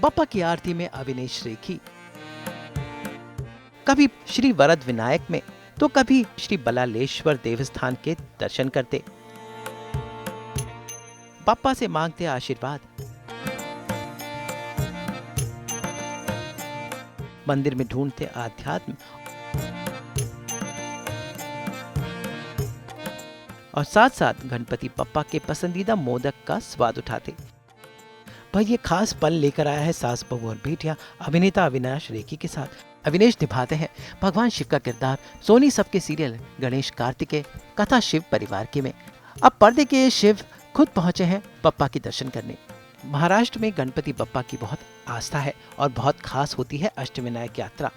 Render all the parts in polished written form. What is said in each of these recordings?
बप्पा की आरती में अविनेश रेखी, कभी श्री वरद विनायक में तो कभी श्री बलालेश्वर देवस्थान के दर्शन करते, बप्पा से मांगते आशीर्वाद। मंदिर में ढूंढते आध्यात्म और साथ साथ गणपति बप्पा के पसंदीदा मोदक का स्वाद उठाते। भाई ये खास पल लेकर आया है सास बहू और बेटियां अभिनेता अविनाश रेखी के साथ। अविनेश निभाते हैं भगवान शिव का किरदार सोनी सब के सीरियल गणेश कार्तिकेय कथा शिव परिवार के में। अब पर्दे के शिव खुद पहुंचे हैं बप्पा के दर्शन करने। महाराष्ट्र में गणपति बप्पा की बहुत आस्था है और बहुत खास होती है अष्टविनायक यात्रा।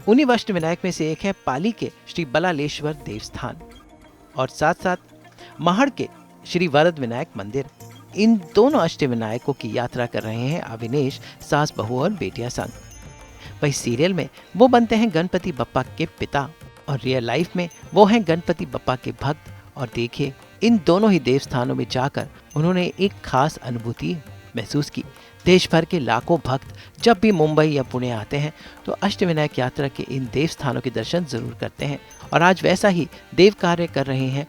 उन्हीं अष्टविनायक में से एक है पाली के श्री बलालेश्वर देवस्थान और साथ साथ महड़ के श्री वरद विनायक मंदिर। इन दोनों अष्टविनायकों की यात्रा कर रहे हैं अविनेश सास बहू और बेटियां संग। वही सीरियल में वो बनते हैं गणपति बप्पा के पिता और रियल लाइफ में वो हैं गणपति बप्पा के भक्त। और देखिए इन दोनों ही देवस्थानों में जाकर उन्होंने एक खास अनुभूति महसूस की। देश भर के लाखों भक्त जब भी मुंबई या पुणे आते हैं तो अष्टविनायक यात्रा के इन देवस्थानों के दर्शन जरूर करते हैं और आज वैसा ही देव कार्य कर रहे हैं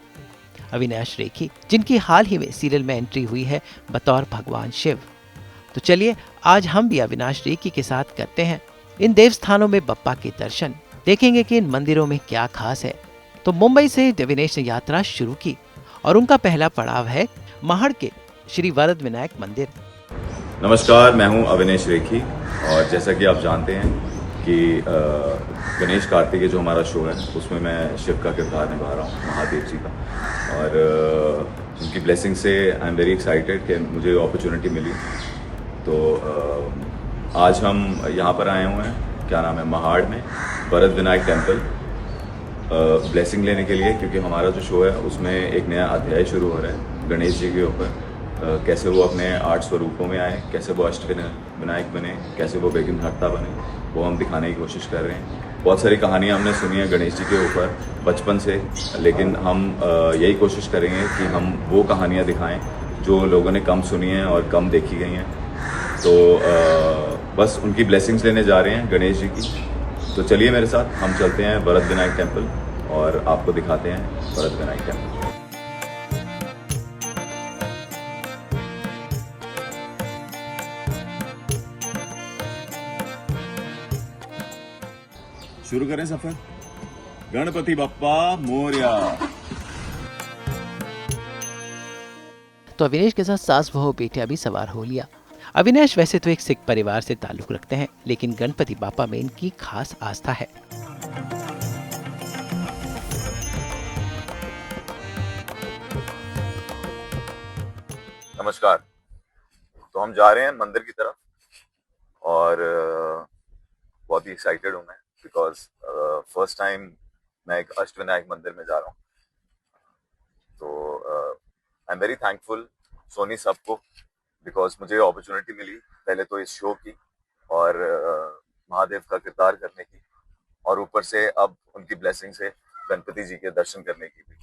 अविनाश रेखी, जिनकी हाल ही में सीरियल में एंट्री हुई है बतौर भगवान शिव। तो चलिए आज हम भी अविनाश रेखी के साथ करते हैं इन देवस्थानों में बप्पा के दर्शन, देखेंगे कि इन मंदिरों में क्या खास है। तो मुंबई से अविनेश ने यात्रा शुरू की और उनका पहला पड़ाव है महड़ के श्री वरद विनायक मंदिर। नमस्कार, मैं हूं अविनेश रेखी और जैसा कि आप जानते हैं कि गणेश कार्तिकेय जो हमारा शो है उसमें मैं शिव का किरदार निभा रहा हूँ, महादेव जी का। और उनकी ब्लेसिंग से आई एम वेरी एक्साइटेड कि मुझे अपॉर्चुनिटी मिली। तो आज हम यहाँ पर आए हुए हैं, क्या नाम है, महाड़ में वरद विनायक टेम्पल ब्लेसिंग लेने के लिए, क्योंकि हमारा जो शो है उसमें एक नया अध्याय शुरू हो रहा है गणेश जी के ऊपर। कैसे वो अपने 8 स्वरूपों में आए, कैसे वो अष्टविनायक बने, कैसे वो विघ्नहर्ता बने, वो हम दिखाने की कोशिश कर रहे हैं। बहुत सारी कहानियाँ हमने सुनी है गणेश जी के ऊपर बचपन से, लेकिन हम यही कोशिश करेंगे कि हम वो कहानियाँ दिखाएं जो लोगों ने कम सुनी हैं और कम देखी गई हैं। तो बस उनकी ब्लेसिंग्स लेने जा रहे हैं गणेश जी की। तो चलिए मेरे साथ, हम चलते हैं वरद विनायक टेम्पल और आपको दिखाते हैं वरद विनायक टेम्पल। शुरू करें सफर। गणपति बप्पा मोरया। तो अविनेश के साथ सास बहू बेटियां भी सवार हो लिया। अविनेश वैसे तो एक सिख परिवार से ताल्लुक रखते हैं, लेकिन गणपति बापा में इनकी खास आस्था है। नमस्कार। तो हम जा रहे हैं मंदिर की तरफ और बहुत ही एक्साइटेड हूँ मैं, बिकॉज फर्स्ट टाइम मैं एक अष्टविनायक मंदिर में जा रहा हूँ। तो I am very thankful Sony SAB को, बिकॉज मुझे अपॉर्चुनिटी मिली पहले तो इस शो की और महादेव का किरदार करने की, और ऊपर से अब उनकी ब्लेसिंग से गणपति जी के दर्शन करने की भी।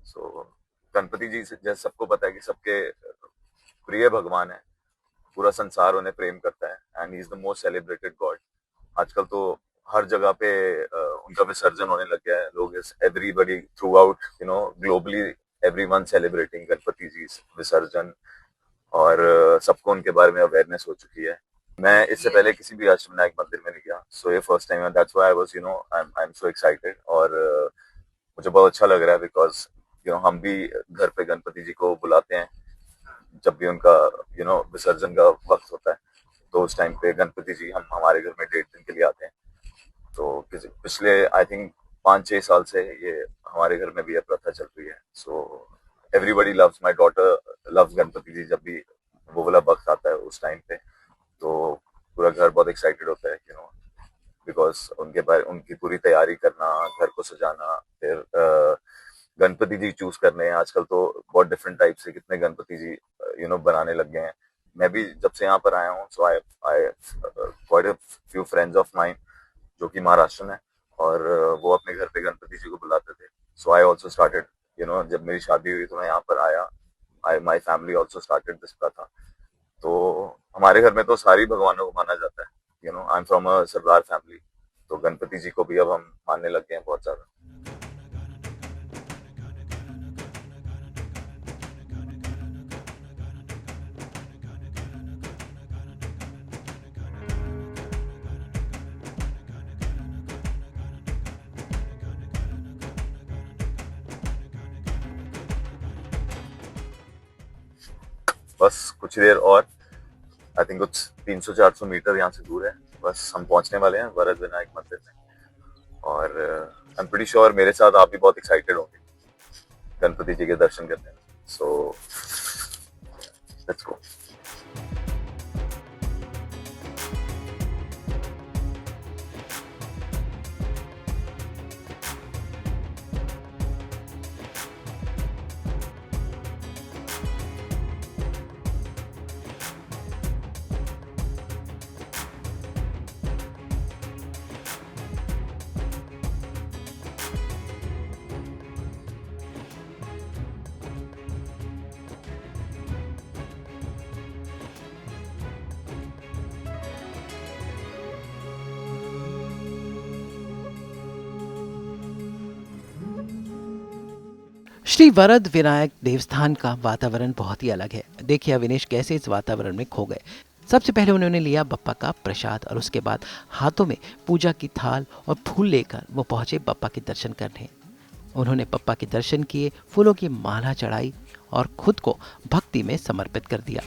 सो गणपति जी से जैसे सबको पता है कि सबके प्रिय भगवान है, पूरा संसार उन्हें प्रेम करता है and he is the most celebrated God. आजकल तो हर जगह पे उनका विसर्जन होने लग गया है। लोग everybody throughout globally everyone celebrating Ganpati ji विसर्जन, और सबको उनके बारे में अवेयरनेस हो चुकी है। मैं इससे पहले किसी भी अष्टविनायक मंदिर में नहीं गया, सो ये फर्स्ट टाइम है। That's why I was I am so excited और मुझे बहुत अच्छा लग रहा है, बिकॉज हम भी घर पे गणपति जी को बुलाते हैं जब भी उनका विसर्जन का वक्त होता है। तो उस टाइम पे गणपति जी हम हमारे घर में 1.5 दिन के लिए आते हैं। तो पिछले आई थिंक 5-6 साल से ये हमारे घर में भी यह प्रथा चल रही है। So everybody loves, my daughter loves Ganpati ji. जब भी वो वाला वक्त आता है उस टाइम पे तो पूरा घर बहुत एक्साइटेड होता है, बिकॉज उनकी पूरी तैयारी करना, घर को सजाना, फिर गणपति जी चूज करने हैं। आजकल तो बहुत डिफरेंट टाइप से कितने गणपति जी बनाने लग गए हैं। मैं भी जब से यहाँ पर आया हूँ, so I quite a few friends of mine जो कि महाराष्ट्र है, और वो अपने घर पे गणपति जी को बुलाते थे। सो आई ऑल्सो स्टार्टेड, जब मेरी शादी हुई तो मैं यहाँ पर आया, my family also started this प्रथा। तो हमारे घर में तो सारी भगवानों को माना जाता है, you know, I am from a Sardar family, तो गणपति जी को भी अब हम मानने लग गए हैं बहुत ज्यादा। बस कुछ देर और, आई थिंक कुछ 300-400 मीटर यहाँ से दूर है, बस हम पहुंचने वाले हैं वरद विनायक मंदिर में। और आई एम प्रीटी श्योर मेरे साथ आप भी बहुत एक्साइटेड होंगे गणपति जी के दर्शन करने में, so let's go. Shri Varad Vinayak देवस्थान का वातावरण बहुत ही अलग है। देखिए अविनेश कैसे इस वातावरण में खो गए। सबसे पहले उन्होंने लिया बप्पा का प्रसाद और उसके बाद हाथों में पूजा की थाल और फूल लेकर वो पहुंचे बप्पा के दर्शन करने। उन्होंने बप्पा के दर्शन किए, फूलों की माला चढ़ाई और खुद को भक्ति में समर्पित कर दिया।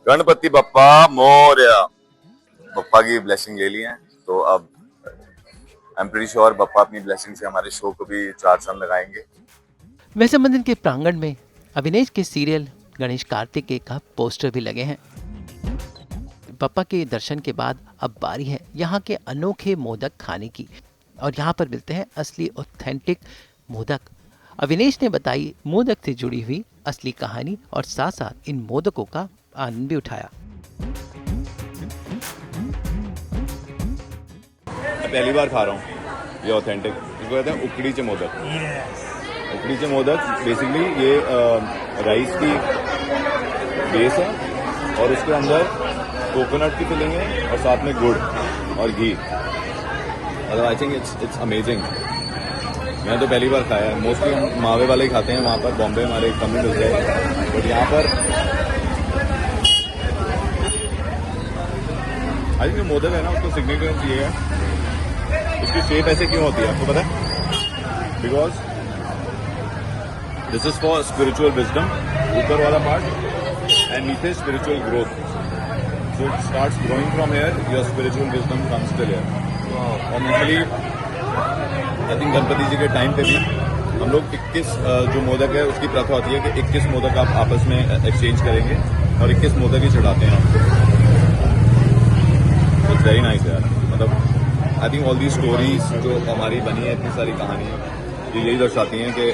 गणपति बप्पा मोरया। बप्पा की ब्लेसिंग ले ली है, तो अब I am pretty sure Bappa अपनी ब्लेसिंग से हमारे शो को भी 4 चांद लगाएंगे। वैसे मंदिर के प्रांगण में अविनेश के सीरियल गणेश कार्तिकेय का पोस्टर भी लगे हैं। बप्पा के दर्शन के बाद अब बारी है यहाँ के अनोखे मोदक खाने की, और यहाँ पर मिलते हैं असली ऑथेंटिक मोदक। अविनेश ने बताई मोदक से जुड़ी हुई असली कहानी और साथ साथ इन मोदकों का आनंद भी उठाया। मैं पहली बार खा रहा हूँ ये ऑथेंटिक, इसको कहते हैं उकडीचे मोदक। उकडीचे मोदक बेसिकली ये राइस की बेस है और उसके अंदर कोकोनट की फिलिंग है और साथ में गुड़ और घी। मतलब आई थिंक इट्स अमेजिंग। मैंने तो पहली बार खाया है, मोस्टली हम मावे वाले ही खाते हैं, वहाँ पर बॉम्बे हमारे कम ही मिलते हैं, बट यहाँ पर आई थिंक जो मोदक है ना उसको सिग्निफिकेंस ये है, उसकी शेप ऐसे क्यों होती है आपको पता है? Because this is for spiritual wisdom, ऊपर वाला पार्ट, एंड नीचे spiritual growth. So it starts growing from here, your spiritual wisdom comes till here. और नॉर्मली आई थिंक गणपति जी के टाइम पे भी हम लोग 21 जो मोदक है उसकी प्रथा होती है कि 21 मोदक आप आपस में एक्सचेंज करेंगे और 21 मोदक ही चढ़ाते हैं. इट्स वेरी नाइस यार. मतलब I think all the stories जो हमारी बनी है, इतनी सारी कहानियां, ये यही दर्शाती हैं कि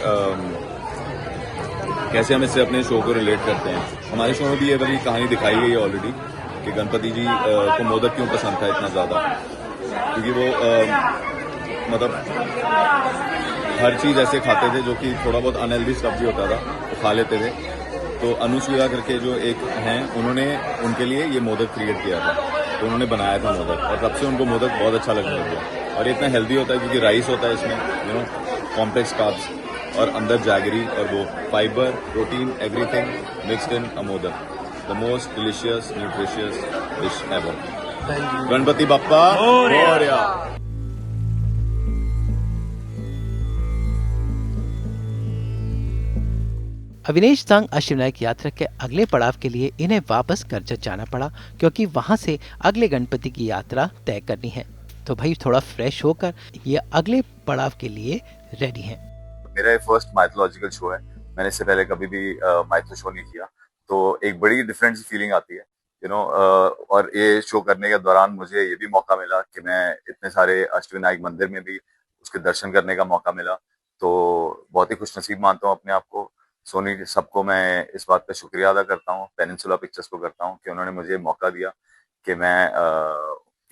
कैसे हम इससे अपने शो को रिलेट करते हैं. हमारे शो में भी ये वाली कहानी दिखाई गई है ऑलरेडी कि गणपति जी को मोदक क्यों पसंद था इतना ज्यादा, क्योंकि वो मतलब हर चीज ऐसे खाते थे जो कि थोड़ा बहुत अनहेल्दी स्टफ भी होता था वो खा लेते थे. तो अनुसुईया करके जो एक हैं, उन्होंने उनके लिए ये मोदक क्रिएट किया था, तो उन्होंने बनाया था मोदक, और तब से उनको मोदक बहुत अच्छा लगने लग गया. और ये इतना हेल्दी होता है क्योंकि राइस होता है इसमें, यू नो, कॉम्प्लेक्स कार्ब्स, और अंदर जैगरी और वो fibre, protein, everything mixed in a modak. The most delicious nutritious dish ever. Ganpati Bappa Morya. Avinesh सांग अष्टविनायक यात्रा के अगले पड़ाव के लिए इन्हें वापस करजत जाना पड़ा, क्योंकि वहां से अगले गणपति की यात्रा तय करनी है. तो भाई थोड़ा फ्रेश होकर ये अगले पड़ाव के लिए रेडी हैं. मेरा ये फर्स्ट माइथोलॉजिकल शो है. मैंने इससे पहले कभी भी माइथो शो नहीं किया, तो एक बड़ी डिफरेंट फीलिंग आती है, यू नो. और ये शो करने के दौरान मुझे ये भी मौका मिला कि मैं इतने सारे अष्टविनायक मंदिर में भी उसके दर्शन करने का मौका मिला. तो बहुत ही खुशनसीब मानता हूँ अपने आप को. सोनी सबको मैं इस बात का शुक्रिया अदा करता हूँ, पेनिनसुला पिक्चर्स को करता हूँ कि उन्होंने मुझे मौका दिया कि मैं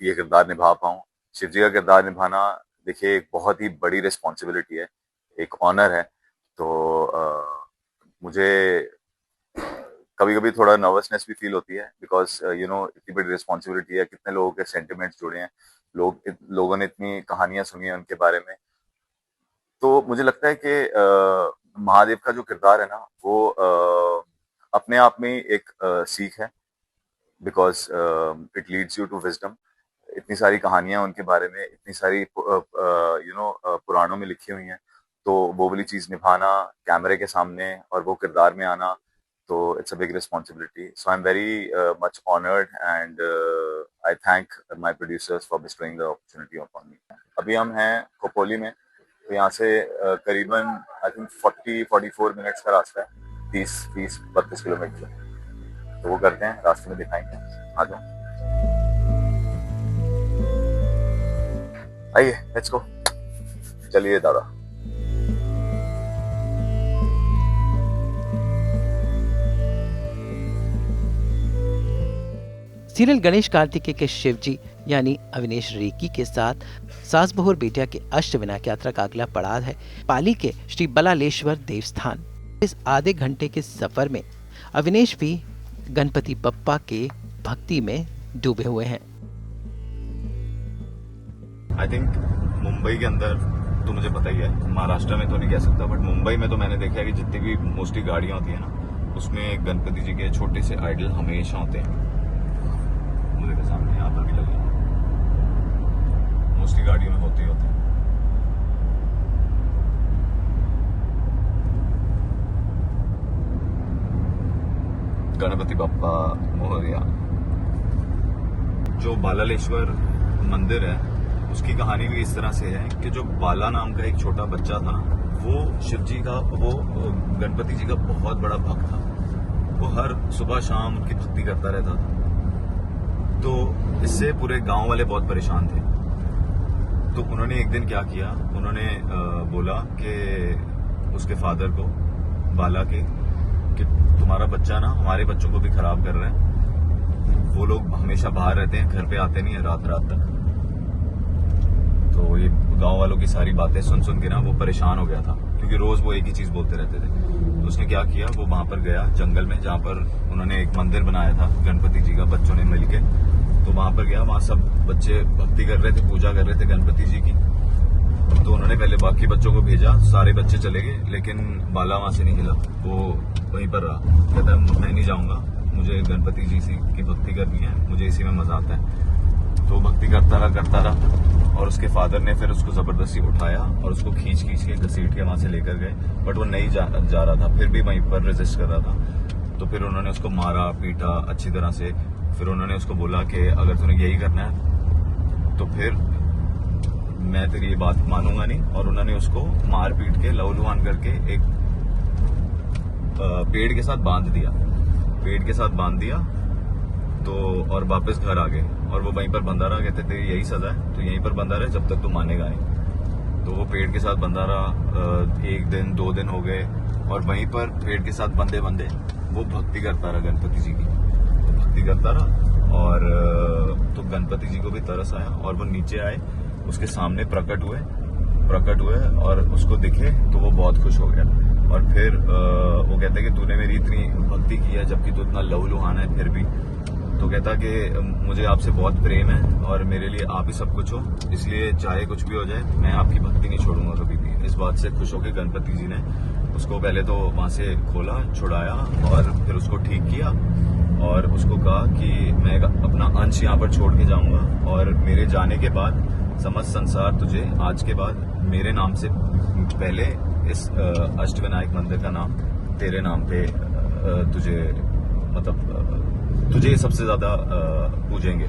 ये किरदार निभा पाऊँ. शिव जी का किरदार निभाना देखिए एक बहुत ही बड़ी रिस्पॉन्सिबिलिटी है, एक ऑनर है. तो मुझे कभी कभी थोड़ा नर्वसनेस भी फील होती है, बिकॉज यू नो इतनी बड़ी रिस्पॉन्सिबिलिटी है, कितने लोगों के सेंटिमेंट्स जुड़े हैं, लोगों ने इतनी कहानियां सुनी हैं उनके बारे में. तो मुझे लगता है कि महादेव का जो किरदार है ना, वो अपने आप में एक सीख है, because it leads you to wisdom. इतनी सारी कहानियां उनके बारे में, इतनी सारी यू नो पुराणों में लिखी हुई हैं, तो वो वाली चीज निभाना कैमरे के सामने और वो किरदार में आना, तो it's a big responsibility. So I am very much honoured and I thank my producers for bestowing the opportunity upon me. अभी हम हैं खोपोली में, तो यहाँ से करीबन आई थिंक 40-44 मिनट्स का रास्ता है, 30-32 किलोमीटर. तो वो करते हैं, रास्ते में दिखाएंगे. आ जाओ, आइए, लेट्स गो. चलिए दादा. सीरियल गणेश कार्तिकेय के शिवजी यानी अविनेश रेकी के साथ सास बहू और बेटिया के अष्टविनायक यात्रा का अगला पड़ाव है पाली के श्री बलालेश्वर देवस्थान. इस आधे घंटे के सफर में अविनेश भी गणपति बप्पा के भक्ति में डूबे हुए हैं. आई थिंक मुंबई के अंदर तो मुझे पता ही है, महाराष्ट्र में तो नहीं कह सकता, बट मुंबई में तो मैंने देखा है कि जितनी भी मोस्टली गाड़ियां होती है ना, उसमें गणपति जी के छोटे से आइडल हमेशा होते हैं. मुझे के सामने यहाँ पर भी लगे, मोस्टली गाड़ियों में होते ही होते हैं. गणपति बप्पा मोरया. जो बालालेश्वर मंदिर है उसकी कहानी भी इस तरह से है कि जो बाला नाम का एक छोटा बच्चा था ना, वो शिव जी का, वो गणपति जी का बहुत बड़ा भक्त था. वो हर सुबह शाम उनकी भक्ति करता रहता था. तो इससे पूरे गांव वाले बहुत परेशान थे. तो उन्होंने एक दिन क्या किया, उन्होंने बोला कि उसके फादर को, बाला के, कि तुम्हारा बच्चा ना हमारे बच्चों को भी खराब कर रहा है. वो लोग हमेशा बाहर रहते हैं, घर पे आते नहीं है रात रात तक. तो ये गांव वालों की सारी बातें सुन सुन के ना वो परेशान हो गया था, क्योंकि रोज वो एक ही चीज बोलते रहते थे. तो उसने क्या किया, वो वहां पर गया जंगल में, जहां पर उन्होंने एक मंदिर बनाया था गणपति जी का, बच्चों ने मिलके. तो वहां पर गया, वहां सब बच्चे भक्ति कर रहे थे, पूजा कर रहे थे गणपति जी की. तो उन्होंने पहले बाकी बच्चों को भेजा, सारे बच्चे चले गए, लेकिन बाला वहां से नहीं हिला, वो वहीं पर रहा. कहता है मैं नहीं जाऊंगा, मुझे गणपति जी की भक्ति करनी है, मुझे इसी में मजा आता है. तो भक्ति करता रहा और उसके फादर ने फिर उसको जबरदस्ती उठाया और उसको खींच के घसीट के वहां से लेकर गए, बट वो नहीं जा रहा था, फिर भी वहीं पर रेजिस्ट कर रहा था। तो फिर उन्होंने उसको मारा पीटा अच्छी तरह से। फिर उन्होंने उसको बोला कि अगर तूने यही करना है तो फिर मैं तेरी ये बात मानूंगा नहीं, और उन्होंने उसको मार पीट के लहूलुहान करके एक पेड़ के साथ बांध दिया तो और वापस घर आ गए, और वो वहीं पर बंधा रहा। कहते तेरी यही सजा है, तो यहीं पर बंधा रहे जब तक तू मानेगा नहीं। तो वो पेड़ के साथ बंधा रहा, 1 दिन 2 दिन हो गए, और वहीं पर पेड़ के साथ बंधे वो भक्ति करता रहा गणपति जी की, तो भक्ति करता रहा। और तो गणपति जी को भी तरस आया और वो नीचे आए, उसके सामने प्रकट हुए और उसको दिखे तो वो बहुत खुश हो गया। और फिर वो कहते कि तूने मेरी इतनी भक्ति की है जबकि तू इतना लहूलुहान है फिर भी। तो कहता कि मुझे आपसे बहुत प्रेम है और मेरे लिए आप ही सब कुछ हो, इसलिए चाहे कुछ भी हो जाए मैं आपकी भक्ति नहीं छोड़ूंगा कभी भी। इस बात से खुश होकर गणपति जी ने उसको पहले तो वहां से खोला, छुड़ाया और फिर उसको ठीक किया और उसको कहा कि मैं अपना अंश यहाँ पर छोड़ के जाऊंगा और मेरे जाने के बाद समस्त संसार तुझे आज के बाद मेरे नाम से पहले इस अष्टविनायक मंदिर का नाम तेरे नाम पे तुझे मतलब तुझे सबसे ज्यादा पूजेंगे।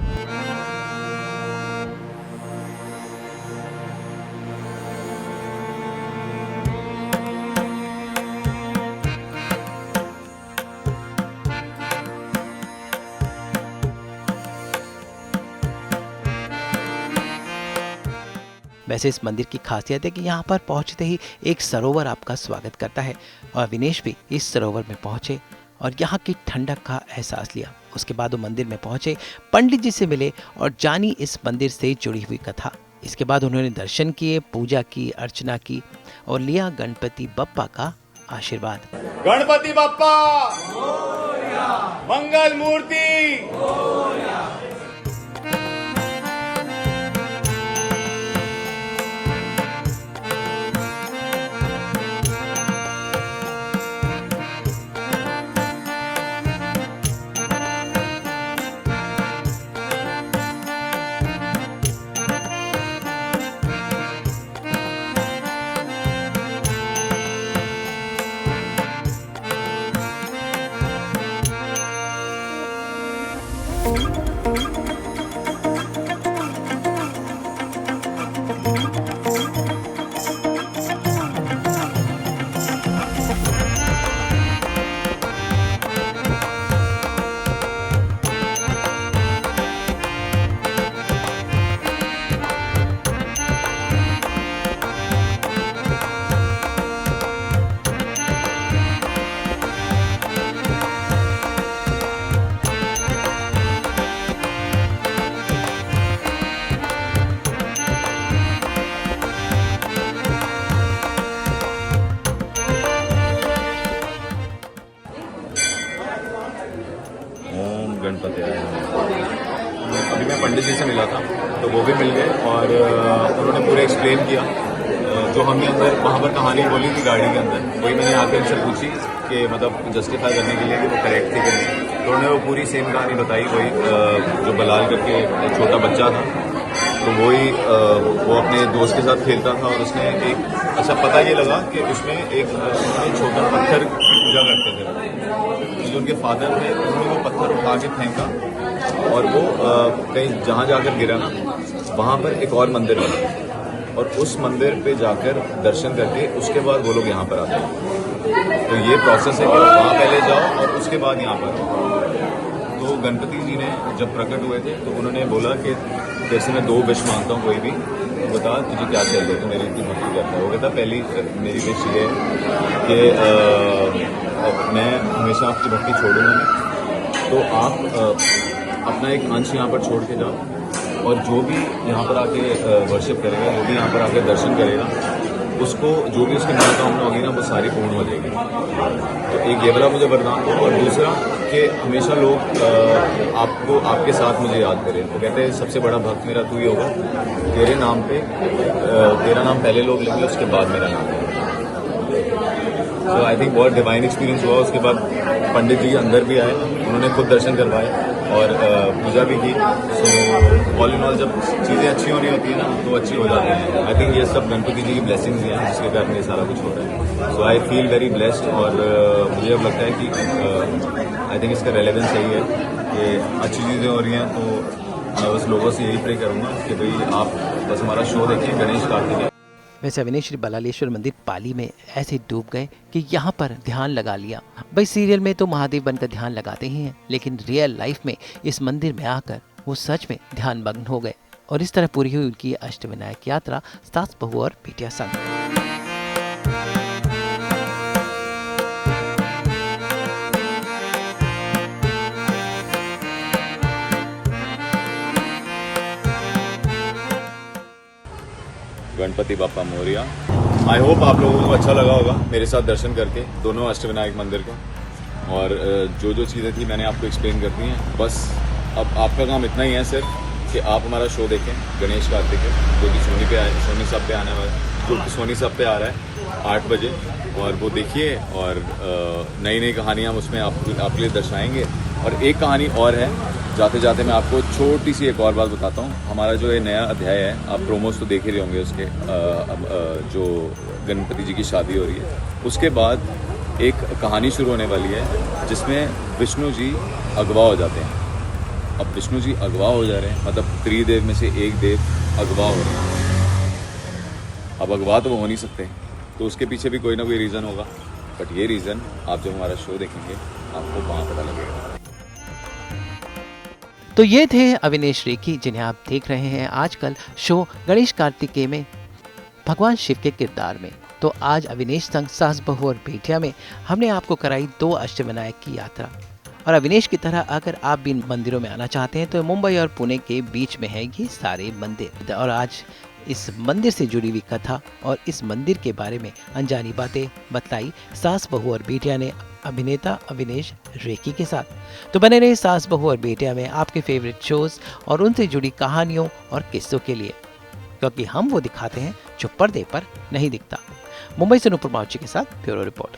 वैसे इस मंदिर की खासियत है कि यहाँ पर पहुँचते ही एक सरोवर आपका स्वागत करता है और विनेश भी इस सरोवर में पहुँचे और यहाँ की ठंडक का एहसास लिया। उसके बाद वो मंदिर में पहुँचे, पंडित जी से मिले और जानी इस मंदिर से जुड़ी हुई कथा। इसके बाद उन्होंने दर्शन किए, पूजा की, अर्चना की और लिया गणपति बप्पा का आशीर्वाद। गणपति बप्पा मंगल मूर्ति। गणपति आए। अभी मैं पंडित जी से मिला था तो वो भी मिल गए और उन्होंने पूरा एक्सप्लेन किया जो हमने अंदर वहाँ पर कहानी बोली थी गाड़ी के अंदर, वही मैंने आके उनसे पूछी कि मतलब जस्टिफाई करने के लिए कि वो करेक्ट थी कि नहीं। तो उन्होंने वो पूरी सेम कहानी बताई, वही जो बलाल करके छोटा बच्चा था तो वही वो अपने दोस्त के साथ खेलता था और उसने एक अच्छा पता ये लगा कि उसमें एक छोटा पत्थर की पूजा करते थे। जो उनके फादर थे उन्होंने वो पत्थर उठा के फेंका और वो कहीं जहाँ जाकर गिरा ना वहाँ पर एक और मंदिर बना और उस मंदिर पे जाकर दर्शन करके उसके बाद वो लोग यहाँ पर आते हैं। तो ये प्रोसेस है कि वहाँ पहले जाओ और उसके बाद यहाँ पर आओ। तो गणपति जी ने जब प्रकट हुए थे तो उन्होंने बोला कि जैसे मैं 2 विश मांगता हूँ कोई भी, बता तुझे क्या चाहिए, तो मेरी इतनी भक्ति करता है। वो कहता पहली मेरी विश ये है कि मैं हमेशा आपकी भक्ति छोड़ूंगा नहीं, तो आप अपना एक अंश यहाँ पर छोड़ के जाओ और जो भी यहाँ पर आके वर्शिप करेगा, जो भी यहाँ पर आके दर्शन करेगा, उसको जो भी उसकी मनोकामना होगी ना वो सारी पूर्ण हो जाएगी। तो एक ये बड़ा मुझे वरदान दो और दूसरा कि हमेशा लोग आपको आपके साथ मुझे याद करें। वो कहते हैं सबसे बड़ा भक्त मेरा तू ही होगा, तेरे नाम पे तेरा नाम पहले लोग लेंगे उसके बाद मेरा नाम। तो आई थिंक बहुत डिवाइन एक्सपीरियंस हुआ। उसके बाद पंडित जी अंदर भी आए, उन्होंने खुद दर्शन करवाए और पूजा भी की। सो ऑल इन ऑल जब चीज़ें अच्छी होनी होती है ना तो अच्छी हो जाती हैं। आई थिंक ये सब गणपति जी की ब्लेसिंग्स हैं जिसके कारण ये सारा कुछ हो रहा है। सो आई फील वेरी ब्लेस्ड और मुझे अब लगता है कि आई थिंक इसका रेलेवेंस यही है कि अच्छी चीज़ें हो रही हैं। तो मैं बस लोगों से यही प्रे करूँगा कि भाई आप बस हमारा शो देखिए गणेश कार्तिकेय। वैसे अविनेश श्री बलालेश्वर मंदिर पाली में ऐसे डूब गए कि यहाँ पर ध्यान लगा लिया। भाई सीरियल में तो महादेव बनकर ध्यान लगाते ही हैं, लेकिन रियल लाइफ में इस मंदिर में आकर वो सच में ध्यान मग्न हो गए और इस तरह पूरी हुई उनकी अष्टविनायक यात्रा सास बहू और बेटिया संग। गणपति बापा मोरिया। आई होप आप लोगों को अच्छा लगा होगा मेरे साथ दर्शन करके दोनों अष्टविनायक मंदिर के। और जो जो चीज़ें थी मैंने आपको एक्सप्लेन कर दी हैं। बस अब आपका काम इतना ही है सिर्फ कि आप हमारा शो देखें गणेश कार्तिकेय, जो कि सोनी सब पे आने वाला है, जो कि सोनी सब पे आ रहा है 8 बजे। और वो देखिए और नई नई कहानियाँ हम उसमें आपके लिए दर्शाएंगे। और एक कहानी और है, जाते जाते मैं आपको छोटी सी एक और बात बताता हूँ। हमारा जो ये नया अध्याय है, आप प्रोमोस तो देख ही रहे होंगे उसके, जो गणपति जी की शादी हो रही है उसके बाद एक कहानी शुरू होने वाली है जिसमें विष्णु जी अगवा हो जाते हैं। अब विष्णु जी अगवा हो जा रहे हैं, मतलब त्रिदेव में से एक देव अगवा हो रहे हैं। अब अगवा तो वो हो नहीं सकते, तो उसके पीछे भी कोई ना कोई रीज़न होगा। बट ये रीज़न आप जब हमारा शो देखेंगे आपको वहाँ पता लगेगा। तो ये थे अविनेश रेखी, जिन्हें आप देख रहे हैं आजकल शो गणेश कार्तिकेय में भगवान शिव के किरदार में। तो आज अविनेश संग सास बहू और बेटिया में हमने आपको कराई 2 अष्टविनायक की यात्रा। और अविनेश की तरह अगर आप भी इन मंदिरों में आना चाहते हैं तो मुंबई और पुणे के बीच में है ये सारे मंदिर। और आज इस मंदिर से जुड़ी हुई कथा और इस मंदिर के बारे में अनजानी बातें बतलाई सास बहू और बेटिया ने अभिनेता अविनेश रेखी के साथ। तो बने रहे सास बहू और बेटिया में आपके फेवरेट शोज और उनसे जुड़ी कहानियों और किस्सों के लिए, क्योंकि हम वो दिखाते हैं जो पर्दे पर नहीं दिखता। मुंबई से नुपुर माउची के साथ ब्यूरो रिपोर्ट।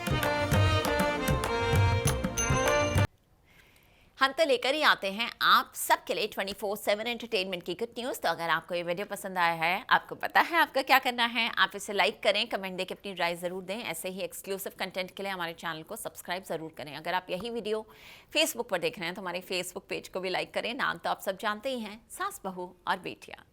हम तो लेकर ही आते हैं आप सबके लिए 24/7 एंटरटेनमेंट की गुड न्यूज़। तो अगर आपको ये वीडियो पसंद आया है, आपको पता है आपका क्या करना है, आप इसे लाइक करें, कमेंट देके अपनी राय ज़रूर दें। ऐसे ही एक्सक्लूसिव कंटेंट के लिए हमारे चैनल को सब्सक्राइब ज़रूर करें। अगर आप यही वीडियो फेसबुक पर देख रहे हैं तो हमारे फेसबुक पेज को भी लाइक करें। नाम तो आप सब जानते ही हैं, सास बहू और बेटिया।